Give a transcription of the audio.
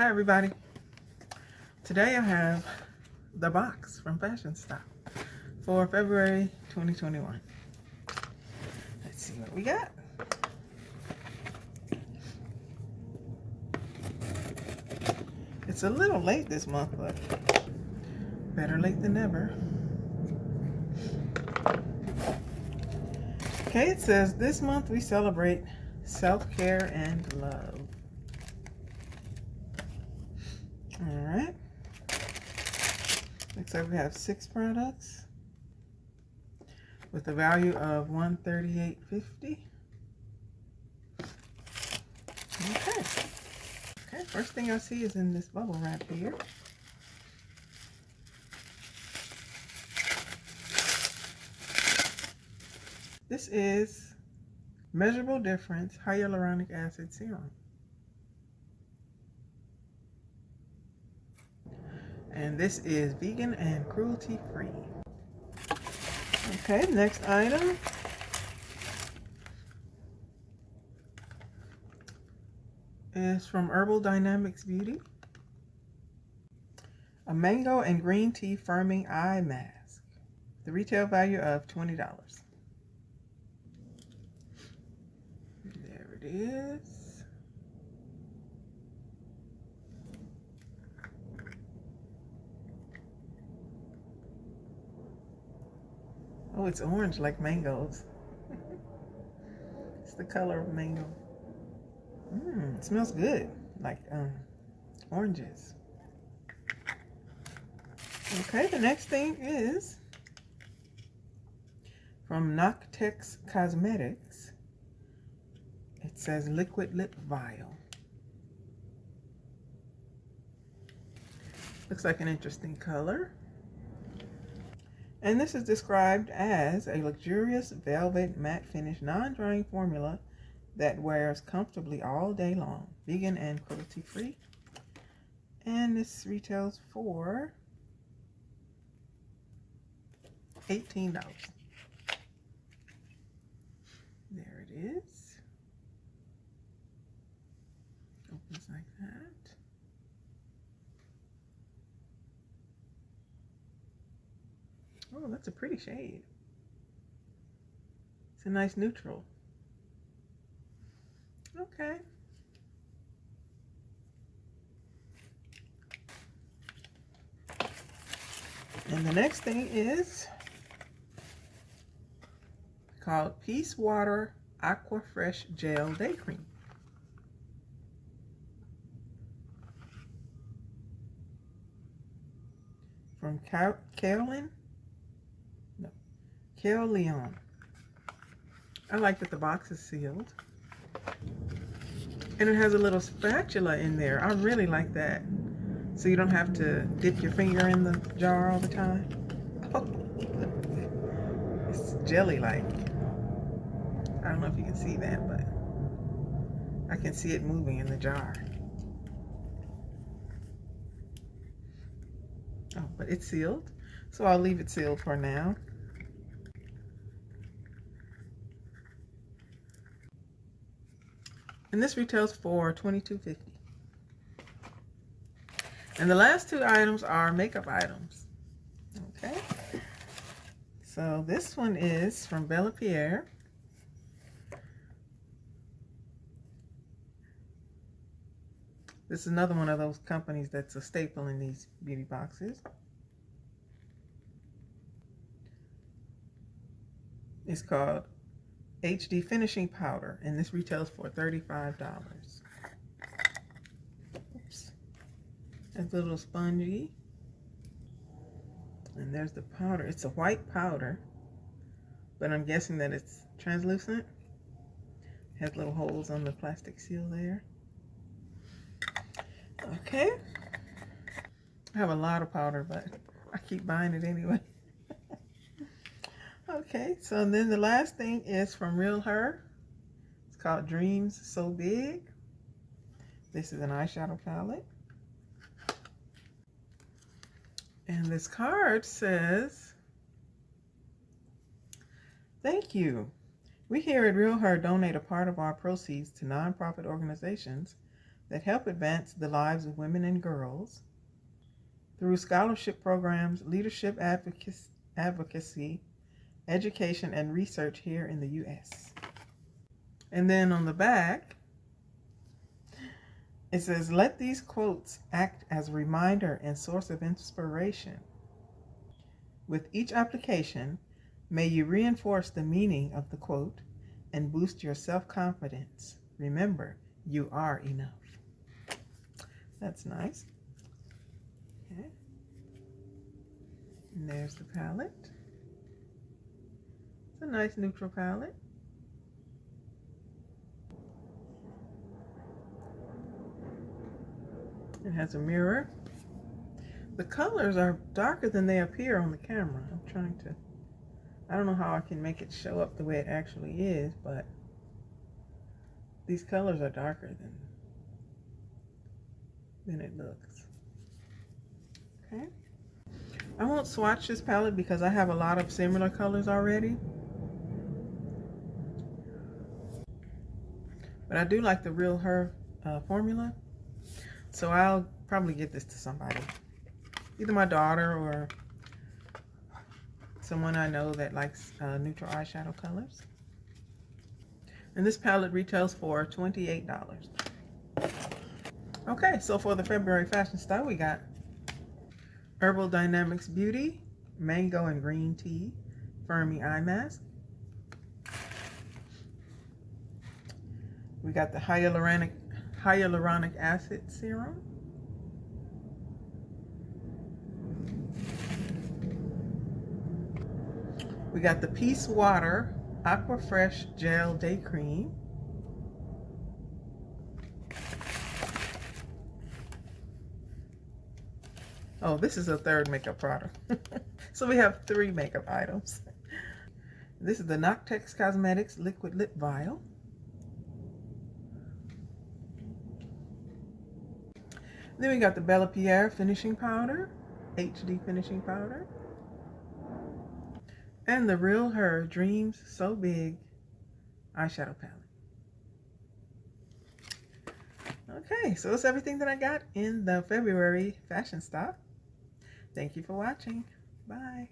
Hi everybody. Today I have the box from Fashionsta for February 2021. Let's see what we got. It's a little late this month, but better late than never. Okay, it says this month we celebrate self-care and love. Alright. Looks like we have 6 products with a value of $138.50. Okay, first thing I see is in this bubble wrap here. This is Measurable Difference Hyaluronic Acid Serum. And this is vegan and cruelty free. Okay, next item is from Herbal Dynamics Beauty. A mango and green tea firming eye mask. The retail value of $20. There it is. Oh, it's orange like mangoes. It's the color of mango. It smells good, like oranges. Okay, the next thing is from Noctex Cosmetics. It says Liquid Lip Vial. Looks like an interesting color. And this is described as a luxurious velvet matte finish non-drying formula that wears comfortably all day long. Vegan and cruelty free. And this retails for $18. There it is. Opens like that. Oh, that's a pretty shade. It's a nice neutral. Okay. And the next thing is called Peace Water Aqua Fresh Gel Day Cream. From Caroline. Leon. I like that the box is sealed. And it has a little spatula in there. I really like that. So you don't have to dip your finger in the jar all the time. Oh, it's jelly-like. I don't know if you can see that, but I can see it moving in the jar. Oh, but it's sealed. So I'll leave it sealed for now. And this retails for $22.50. And the last 2 items are makeup items. Okay. So this one is from Bella Pierre. This is another one of those companies that's a staple in these beauty boxes. It's called HD Finishing Powder, and this retails for $35. Oops. It's a little spongy. And there's the powder. It's a white powder, but I'm guessing that it's translucent. It has little holes on the plastic seal there. Okay. I have a lot of powder, but I keep buying it anyway. Okay, so then the last thing is from Real Her. It's called Dreams So Big. This is an eyeshadow palette. And this card says, thank you. We here at Real Her donate a part of our proceeds to nonprofit organizations that help advance the lives of women and girls through scholarship programs, leadership advocacy, education, and research here in the U.S. And then on the back, it says, let these quotes act as a reminder and source of inspiration. With each application, may you reinforce the meaning of the quote and boost your self-confidence. Remember, you are enough. That's nice. Okay. And there's the palette. It's a nice neutral palette. It has a mirror. The colors are darker than they appear on the camera. I don't know how I can make it show up the way it actually is, but these colors are darker than it looks. Okay. I won't swatch this palette because I have a lot of similar colors already. But I do like the Real Her formula. So I'll probably give this to somebody. Either my daughter or someone I know that likes neutral eyeshadow colors. And this palette retails for $28. Okay, so for the February Fashionsta, we got Herbal Dynamics Beauty, Mango and Green Tea, Firming Eye Mask. We got the Hyaluronic Acid Serum. We got the Peace Water Aqua Fresh Gel Day Cream. Oh, this is a third makeup product. So we have 3 makeup items. This is the Noctex Cosmetics Liquid Lip Vial. Then we got the Bella Pierre Finishing Powder, HD Finishing Powder. And the Real Her Dreams So Big eyeshadow palette. Okay, so that's everything that I got in the February Fashionsta. Thank you for watching. Bye.